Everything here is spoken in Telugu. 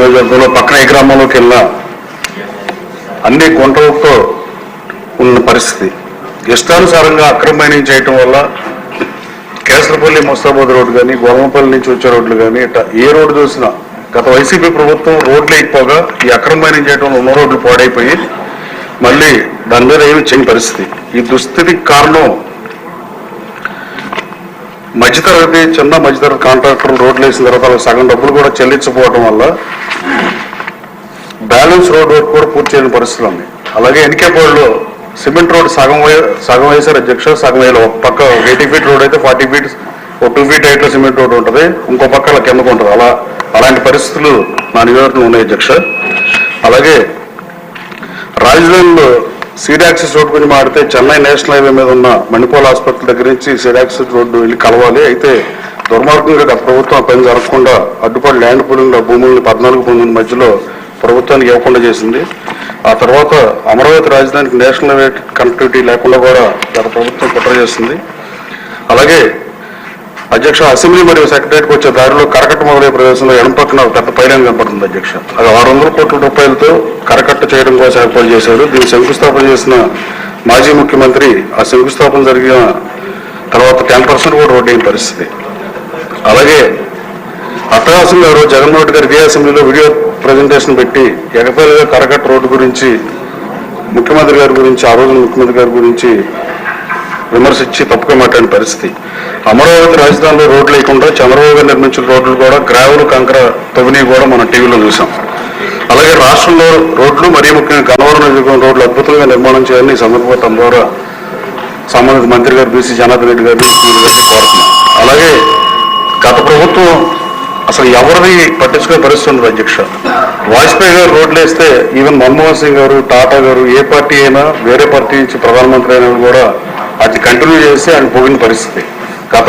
నియోజకవర్గంలో పక్కన ఏ గ్రామంలోకి వెళ్ళినా అన్ని గుంటలతో ఉన్న పరిస్థితి. ఇష్టానుసారంగా అక్రమమైనం చేయటం వల్ల కేసరపల్లి ముస్తాబాద్ రోడ్డు కానీ, గోల్మపల్లి నుంచి వచ్చే రోడ్లు కానీ, ఇట్లా ఏ రోడ్డు చూసినా గత వైసీపీ ప్రభుత్వం రోడ్లు అయిపోగా ఈ అక్రమమైనం చేయటం ఉన్న రోడ్లు పాడైపోయి మళ్ళీ దాని మీద ఏమి చేయని పరిస్థితి. ఈ దుస్థితికి కారణం చిన్న మధ్యతరగతి కాంట్రాక్టర్లు రోడ్లు వేసిన తర్వాత వాళ్ళకి సగం డబ్బులు కూడా చెల్లించకపోవడం వల్ల బ్యాలెన్స్ రోడ్ వర్క్ కూడా పూర్తి చేయని పరిస్థితులు ఉంది. అలాగే ఎన్కేపాడులో సిమెంట్ రోడ్ సగం వేసారు అధ్యక్ష, సగం వేయాలి. ఒక పక్క 80 feet రోడ్ అయితే 40 feet, 2 feet హైట్లో సిమెంట్ రోడ్ ఉంటుంది, ఇంకో పక్క అలా కిందకు ఉంటుంది. అలాంటి పరిస్థితులు నా నియోజకవర్గంలో ఉన్నాయి అధ్యక్ష. అలాగే రాజధానిలో సీడాక్సిస్ రోడ్డు గురించి మాడితే చెన్నై నేషనల్ హైవే మీద ఉన్న మణిపాల్ ఆసుపత్రి దగ్గర నుంచి సీడాక్సిస్ రోడ్డు వెళ్ళి కలవాలి. అయితే దుర్మార్గంగా గత ప్రభుత్వం పని జరగకుండా అడ్డుపడి ల్యాండ్ పూలింగ్ భూముల్ని 14 మధ్యలో ప్రభుత్వానికి ఇవ్వకుండా చేసింది. ఆ తర్వాత అమరావతి రాజధానికి నేషనల్ హైవే కనెక్టివిటీ లేకుండా కూడా గత ప్రభుత్వం కుట్ర చేస్తుంది. అలాగే అధ్యక్ష అసెంబ్లీ మరియు సెక్రటరీకి వచ్చే దారిలో కరకట్ట మొదలయ్యే ప్రదేశంలో ఎడం పక్కన పెద్ద పైలైన్ కనపడుతుంది అధ్యక్ష. అది 600 కోట్ల రూపాయలతో కరకట్ట చేయడం కోసం ఏర్పాటు చేశారు. దీన్ని శంకుస్థాపన చేసిన మాజీ ముఖ్యమంత్రి ఆ శంకుస్థాపన జరిగిన తర్వాత 10% కూడా రోడ్డు అయిన పరిస్థితి. అలాగే అట్టహాసంగా రోజు జగన్మోహన్ రెడ్డి గారు ఇదే అసెంబ్లీలో వీడియో ప్రజెంటేషన్ పెట్టి ఎగతాళిగా కరకట్ట రోడ్డు గురించి ముఖ్యమంత్రి గారి గురించి ఆ రోజు ముఖ్యమంత్రి గారి గురించి విమర్శించి తప్పుగా మాట్లాడిన పరిస్థితి. అమరావతి రాజధానిలో రోడ్లు లేకుండా చంద్రబాబు గారు నిర్మించిన రోడ్లు కూడా గ్రావెల్ కంకర తవ్వినవి కూడా మనం టీవీలో చూసాం. అలాగే రాష్ట్రంలో రోడ్లు మరీ ముఖ్యంగా గన్నవరం నియోజకవర్గం రోడ్లు అద్భుతంగా నిర్మాణం చేయాలని ఈ సందర్భం ద్వారా సంబంధిత మంత్రి గారు బీసీ జనార్దన్ రెడ్డి గారిని కోరుతున్నాం. అలాగే గత ప్రభుత్వం అసలు ఎవరిని పట్టించుకునే పరిస్థితి ఉండదు అధ్యక్ష. వాజ్పేయి గారు రోడ్లు వేస్తే ఈవెన్ మన్మోహన్ సింగ్ గారు, టాటా గారు, ఏ పార్టీ అయినా వేరే పార్టీ నుంచి ప్రధానమంత్రి అయినా కూడా అది కంటిన్యూ చేసి ఆయన పోగిన పరిస్థితి. గత